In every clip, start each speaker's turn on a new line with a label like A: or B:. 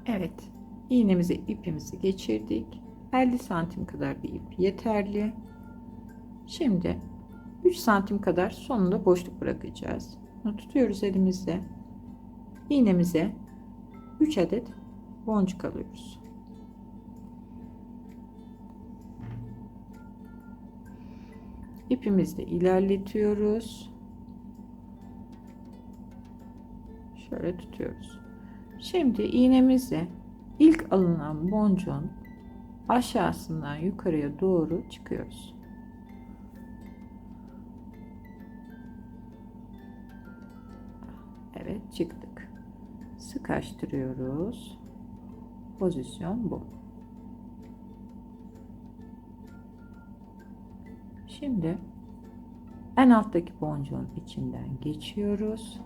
A: Evet, iğnemize ipimizi geçirdik. 50 santim kadar bir ip yeterli. Şimdi 3 santim kadar sonunda boşluk bırakacağız. Bunu tutuyoruz elimizde. İğnemize 3 adet boncuk alıyoruz. İpimizle ilerletiyoruz. Şöyle tutuyoruz. Şimdi iğnemizle ilk alınan boncuğun aşağısından yukarıya doğru çıkıyoruz. Evet, çıktık. Sıkıştırıyoruz. Pozisyon bu. Şimdi en alttaki boncuğun içinden geçiyoruz.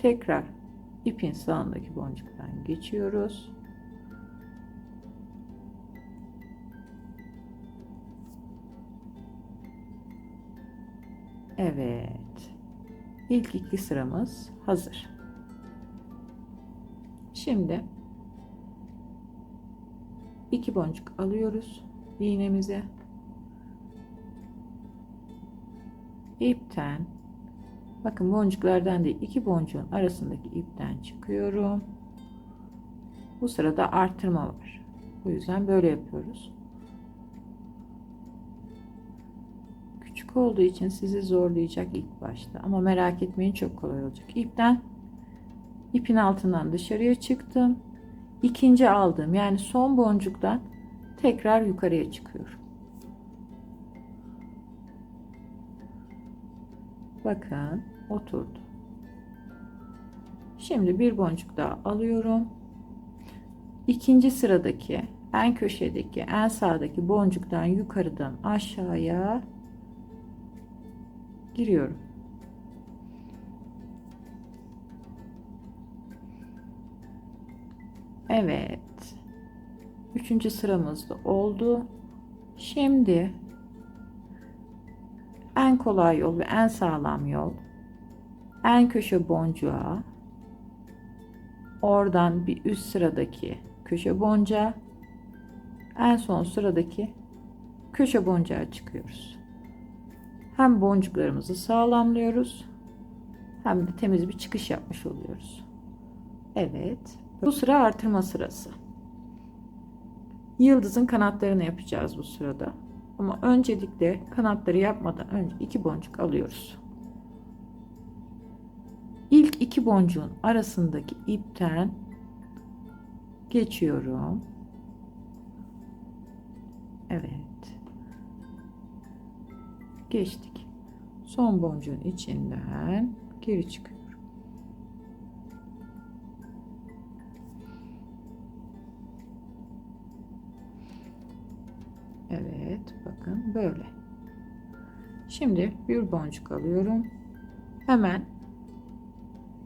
A: Tekrar ipin sağındaki boncuktan geçiyoruz. Evet. İlk iki sıramız hazır. Şimdi iki boncuk alıyoruz iğnemize. İpten, bakın boncuklardan değil, iki boncuğun arasındaki ipten çıkıyorum. Bu sırada artırma var. Bu yüzden böyle yapıyoruz. Küçük olduğu için sizi zorlayacak ilk başta, ama merak etmeyin, çok kolay olacak. İpin altından dışarıya çıktım. İkinci aldığım, yani son boncuktan tekrar yukarıya çıkıyorum. Bakın, oturdu. Şimdi bir boncuk daha alıyorum. İkinci sıradaki en köşedeki, en sağdaki boncuktan yukarıdan aşağıya giriyorum. Evet. Üçüncü sıramız da oldu. Şimdi en kolay yol ve en sağlam yol, en köşe boncuğa, oradan bir üst sıradaki köşe boncuğa, en son sıradaki köşe boncuğa çıkıyoruz. Hem boncuklarımızı sağlamlıyoruz, hem de temiz bir çıkış yapmış oluyoruz. Evet, bu sıra artırma sırası. Yıldızın kanatlarını yapacağız bu sırada. Ama öncelikle kanatları yapmadan önce iki boncuk alıyoruz. İlk iki boncuğun arasındaki ipten geçiyorum. Evet. Geçtik. Son boncuğun içinden geri çıkıyorum. Evet, bakın böyle. Şimdi bir boncuk alıyorum. Hemen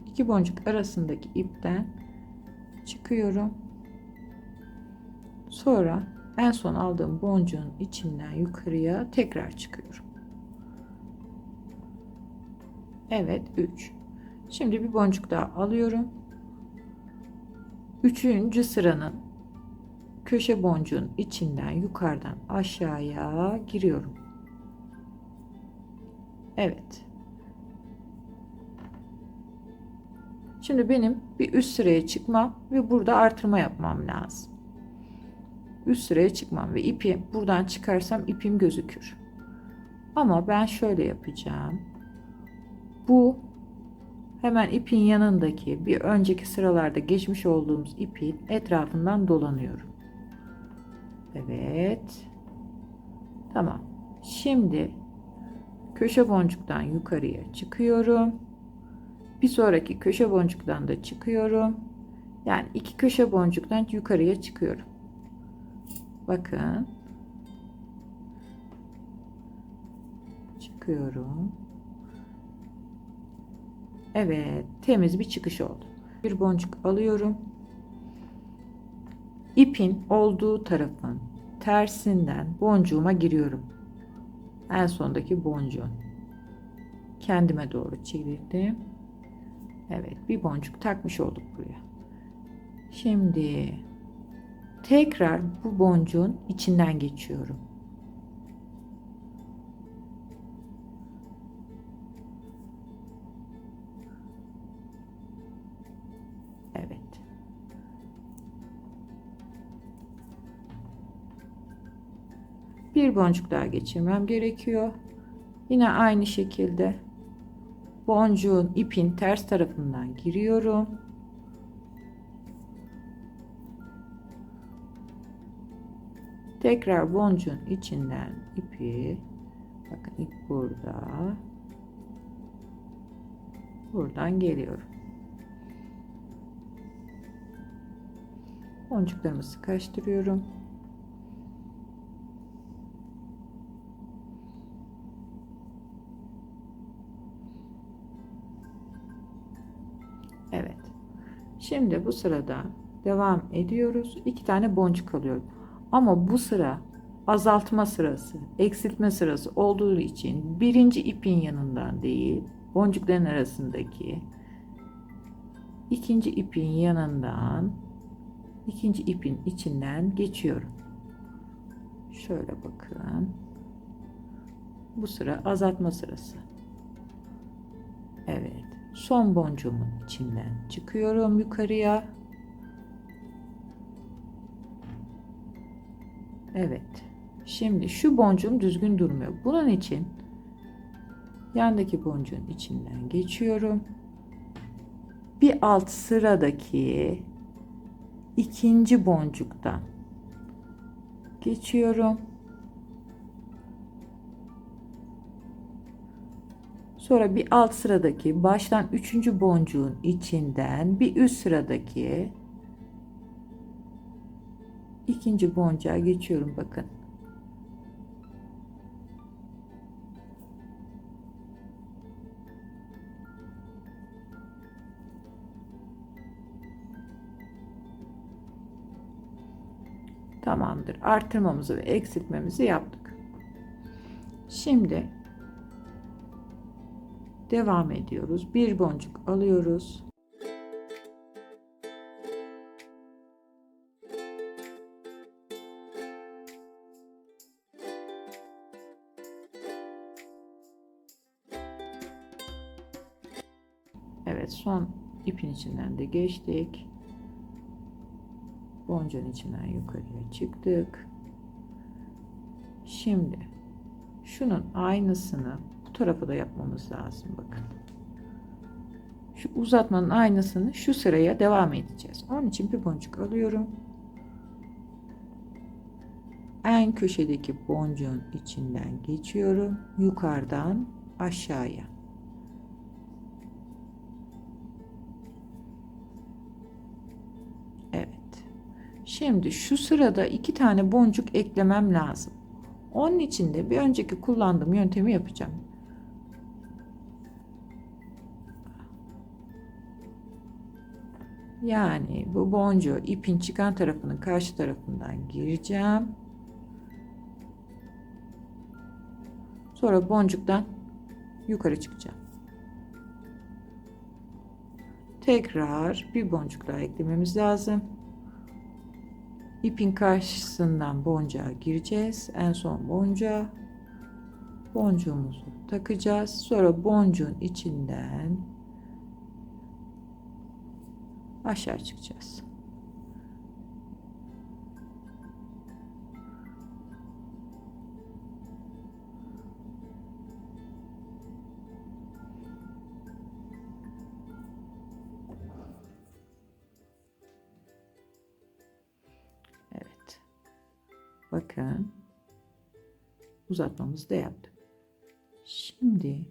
A: iki boncuk arasındaki ipten çıkıyorum. Sonra en son aldığım boncuğun içinden yukarıya tekrar çıkıyorum. Evet, 3. Şimdi bir boncuk daha alıyorum. Üçüncü sıranın köşe boncuğun içinden yukarıdan aşağıya giriyorum. Evet. Şimdi benim bir üst sıraya çıkmam ve burada artırma yapmam lazım. Üst sıraya çıkmam ve ipi buradan çıkarsam ipim gözükür. Ama ben şöyle yapacağım. Bu hemen ipin yanındaki bir önceki sıralarda geçmiş olduğumuz ipin etrafından dolanıyorum. Evet. Tamam. Şimdi köşe boncuktan yukarıya çıkıyorum. Bir sonraki köşe boncuktan da çıkıyorum. Yani iki köşe boncuktan yukarıya çıkıyorum. Bakın. Çıkıyorum. Evet, temiz bir çıkış oldu. Bir boncuk alıyorum. ipin olduğu tarafın tersinden boncuğuma giriyorum. En sondaki boncuğun. Kendime doğru çevirdim. Evet, bir boncuk takmış olduk buraya. Şimdi tekrar bu boncuğun içinden geçiyorum. Evet. Bir boncuk daha geçirmem gerekiyor. Yine aynı şekilde boncuğun ipin ters tarafından giriyorum. Tekrar boncuğun içinden ipi, bakın ip burada, buradan geliyorum. Boncuklarımı sıkıştırıyorum. Evet. Şimdi bu sırada devam ediyoruz. 2 tane boncuk alıyorum. Ama bu sıra azaltma sırası, eksiltme sırası olduğu için birinci ipin yanından değil, boncukların arasındaki ikinci ipin yanından, ikinci ipin içinden geçiyorum. Şöyle bakın. Bu sıra azaltma sırası. Evet. Son boncuğumun içinden çıkıyorum yukarıya. Evet. Şimdi şu boncuğum düzgün durmuyor. Bunun için yandaki boncuğun içinden geçiyorum. Bir alt sıradaki ikinci boncuktan geçiyorum. Sonra bir alt sıradaki baştan üçüncü boncuğun içinden bir üst sıradaki ikinci boncuğa geçiyorum, bakın. Tamamdır. Artırmamızı ve eksiltmemizi yaptık. Şimdi devam ediyoruz. Bir boncuk alıyoruz. Evet, son ipin içinden de geçtik. Boncuğun içinden yukarıya çıktık. Şimdi şunun aynısını bu tarafa da yapmamız lazım, bakın. Şu uzatmanın aynısını şu sıraya devam edeceğiz. Onun için bir boncuk alıyorum. En köşedeki boncuğun içinden geçiyorum. Yukarıdan aşağıya. Evet. Şimdi şu sırada 2 tane boncuk eklemem lazım. Onun için de bir önceki kullandığım yöntemi yapacağım. Yani bu boncuğu ipin çıkan tarafının karşı tarafından gireceğim. Sonra boncuktan yukarı çıkacağım. Tekrar bir boncuk daha eklememiz lazım. İpin karşısından boncuğa gireceğiz. En son boncuğa boncuğumuzu takacağız. Sonra boncuğun içinden aşağı çıkacağız. Evet. Bakın. Uzatmamızı da yaptık. Şimdi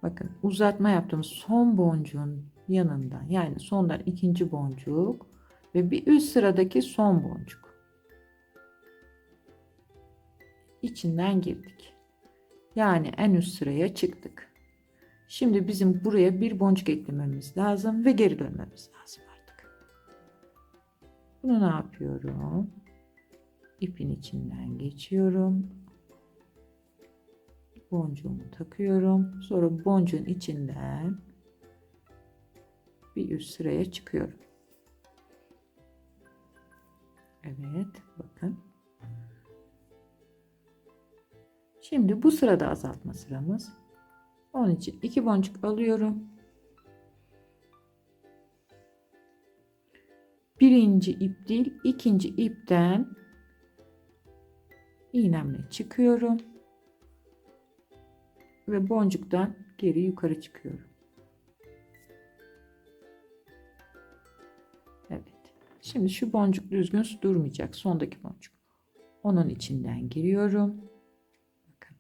A: bakın, uzatma yaptığımız son boncuğun yanından, yani sondan ikinci boncuk ve bir üst sıradaki son boncuk. İçinden girdik. Yani en üst sıraya çıktık. Şimdi bizim buraya bir boncuk eklememiz lazım ve geri dönmemiz lazım artık. Bunu ne yapıyorum? İpin içinden geçiyorum. Boncuğumu takıyorum. Sonra boncuğun içinden bir üst sıraya çıkıyorum. Evet, bakın. Şimdi bu sırada azaltma sıramız. Onun için 2 boncuk alıyorum. Birinci ip değil, ikinci ipten iğnemle çıkıyorum ve boncuktan geri yukarı çıkıyorum. Evet. Şimdi şu boncuk düzgün durmayacak. Sondaki boncuk. Onun içinden giriyorum. Bakın.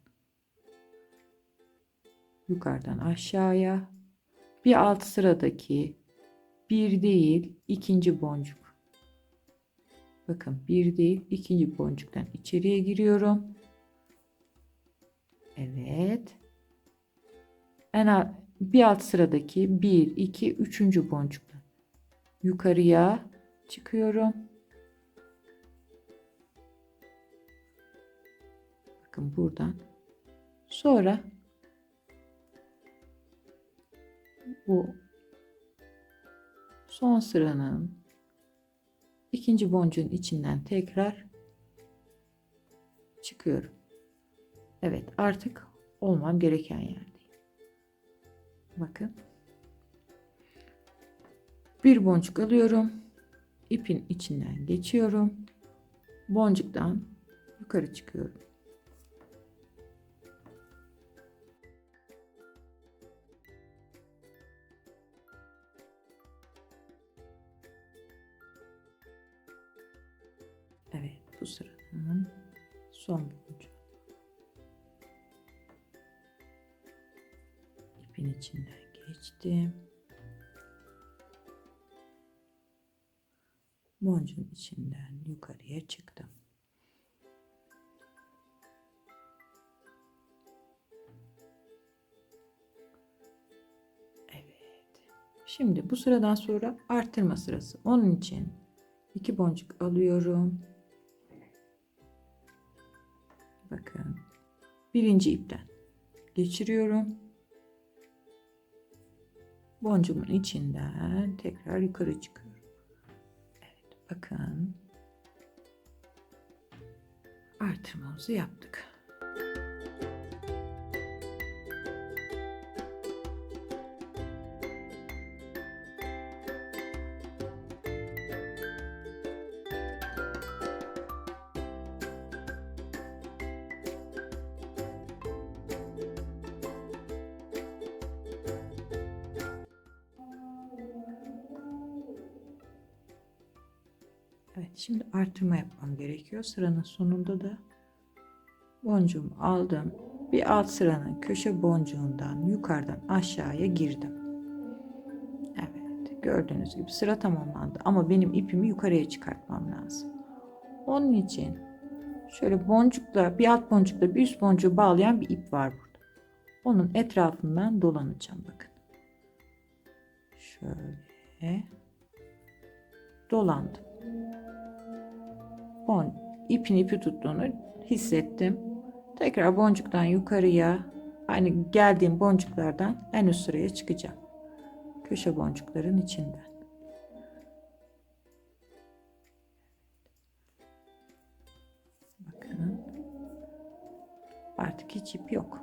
A: Yukarıdan aşağıya. Bir alt sıradaki bir değil, ikinci boncuk. Bakın, bir değil, ikinci boncuktan içeriye giriyorum. Evet. Bir alt sıradaki 1, 2, 3. boncuktan yukarıya çıkıyorum. Bakın buradan. Sonra bu son sıranın ikinci boncuğun içinden tekrar çıkıyorum. Evet, artık olmam gereken yerdeyim. Bakın. Bir boncuk alıyorum. İpin içinden geçiyorum. Boncuktan yukarı çıkıyorum. Evet, bu sıranın son boncuğu. İpin içinden geçtim. Boncuğun içinden yukarıya çıktım. Evet. Şimdi bu sıradan sonra artırma sırası. Onun için 2 boncuk alıyorum. Bakın. Birinci ipten geçiriyorum. Boncuğumun içinden tekrar yukarı çıkıyorum. Evet, bakın. Artırmamızı yaptık. Evet, şimdi artırma yapmam gerekiyor. Sıranın sonunda da boncuğumu aldım. Bir alt sıranın köşe boncuğundan yukarıdan aşağıya girdim. Evet, gördüğünüz gibi sıra tamamlandı. Ama benim ipimi yukarıya çıkartmam lazım. Onun için şöyle boncukla, bir alt boncukla bir üst boncuğu bağlayan bir ip var burada. Onun etrafından dolanacağım, bakın. Şöyle dolandım. İpin ipi tuttuğunu hissettim. Tekrar boncuktan yukarıya, aynı geldiğim boncuklardan en üst sıraya çıkacağım. Köşe boncukların içinden. Bakın. Artık hiç ip yok.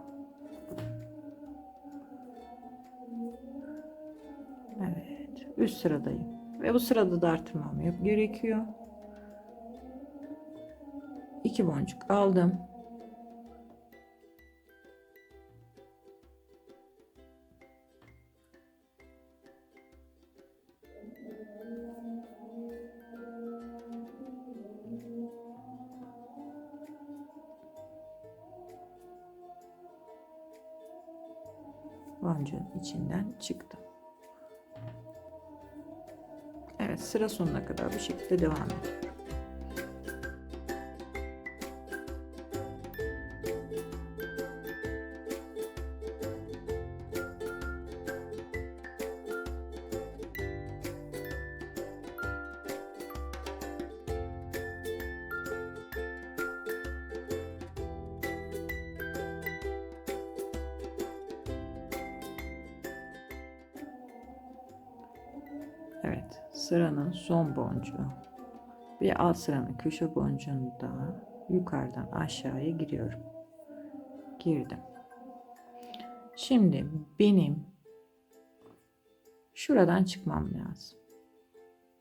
A: Evet, üst sıradayım. Ve bu sırada da artırmam gerekiyor. 2 boncuk aldım. Boncuğun içinden çıktım. Evet, sıra sonuna kadar bu şekilde devam ediyorum. sıranın son boncuğu ve alt sıranın köşe boncuğunda yukarıdan aşağıya giriyorum. Girdim. Şimdi benim şuradan çıkmam lazım.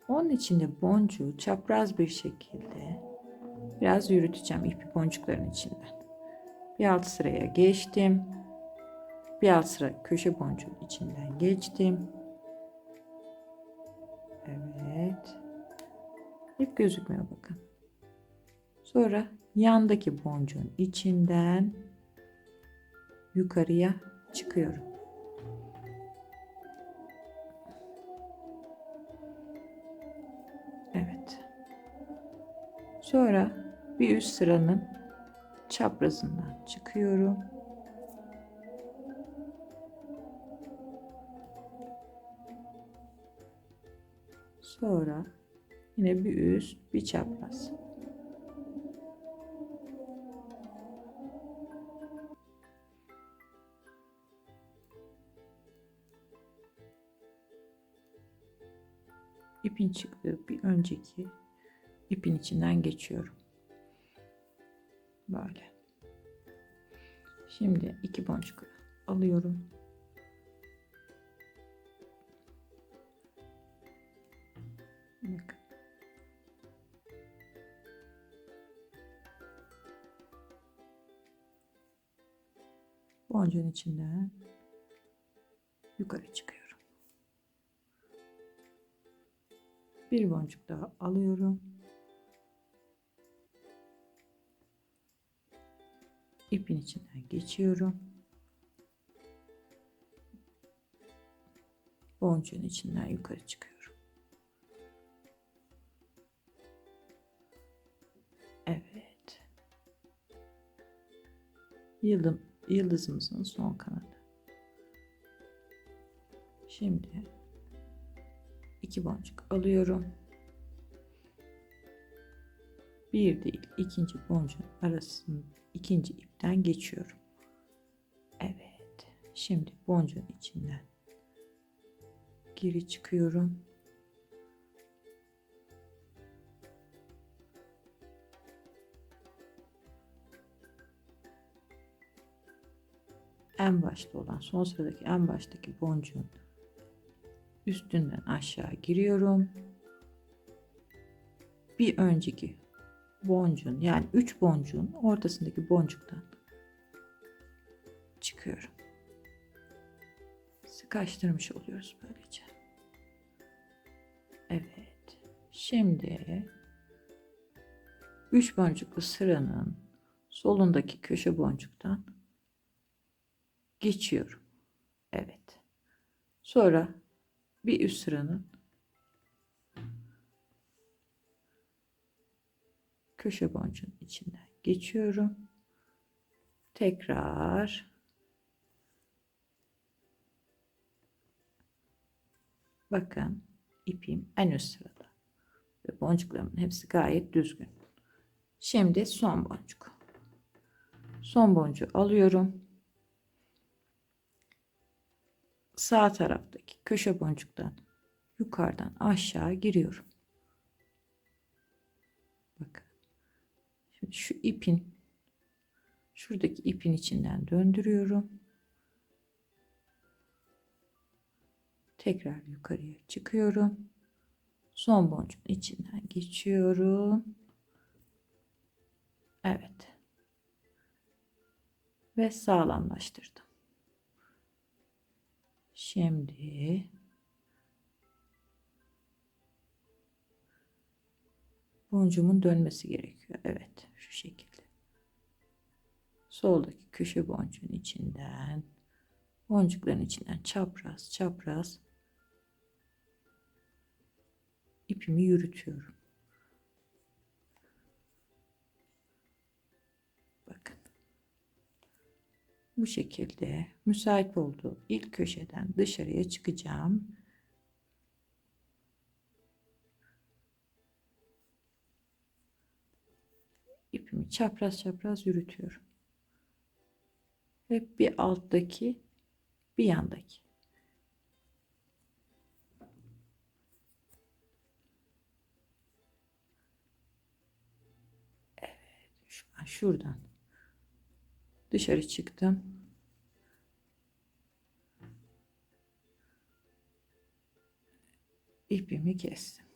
A: Onun için de boncuğu çapraz bir şekilde biraz yürüteceğim ipi boncukların içinden. Bir alt sıraya geçtim. Bir alt sıra köşe boncuğun içinden geçtim. Evet. İp gözükmüyor bakın. Sonra yandaki boncuğun içinden yukarıya çıkıyorum. Evet. Sonra bir üst sıranın çaprazından çıkıyorum. Sonra yine bir üst, bir çapraz. İpin çıktığı bir önceki ipin içinden geçiyorum. Böyle. Şimdi 2 boncuk alıyorum. Bakın. Boncuğun içinden yukarı çıkıyorum. Bir boncuk daha alıyorum. İpin içinden geçiyorum. Boncuğun içinden yukarı çıkıyorum. Evet. Yıldızımızın son kanadı. Şimdi 2 boncuk alıyorum. Bir değil, ikinci boncuğun arasının ikinci ipten geçiyorum. Evet. Şimdi boncuğun içinden geri çıkıyorum. En başta olan son sıradaki en baştaki boncuğun üstünden aşağı giriyorum. Bir önceki boncuğun yani 3 boncuğun ortasındaki boncuktan çıkıyorum. Sıkıştırmış oluyoruz böylece. Evet. Şimdi 3 boncuklu sıranın solundaki köşe boncuktan geçiyorum. Evet. Sonra bir üst sıranın köşe boncuğun içinden geçiyorum. Tekrar bakın ipim en üst sırada ve boncuklarımın hepsi gayet düzgün. Şimdi son boncuk. Son boncuğu alıyorum. Sağ taraftaki köşe boncuktan yukarıdan aşağı giriyorum. Bakın. Şimdi şu ipin şuradaki ipin içinden döndürüyorum. Tekrar yukarıya çıkıyorum. Son boncuğun içinden geçiyorum. Evet. Ve sağlamlaştırdım. Şimdi boncuğumun dönmesi gerekiyor. Evet, şu şekilde. Soldaki köşe boncuğun içinden, boncukların içinden çapraz çapraz ipimi yürütüyorum. Bakın. Bu şekilde müsait olduğu ilk köşeden dışarıya çıkacağım. İpimi çapraz çapraz yürütüyorum. Ve bir alttaki, bir yandaki. şuradan dışarı çıktım. İpimi kestim.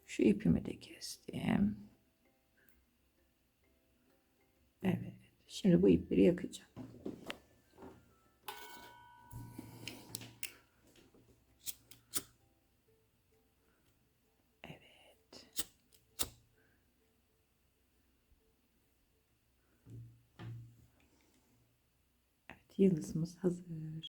A: Şu ipimi de kestim. Evet. Şimdi bu ipleri yakacağım. Evet. Evet, yıldızımız hazır.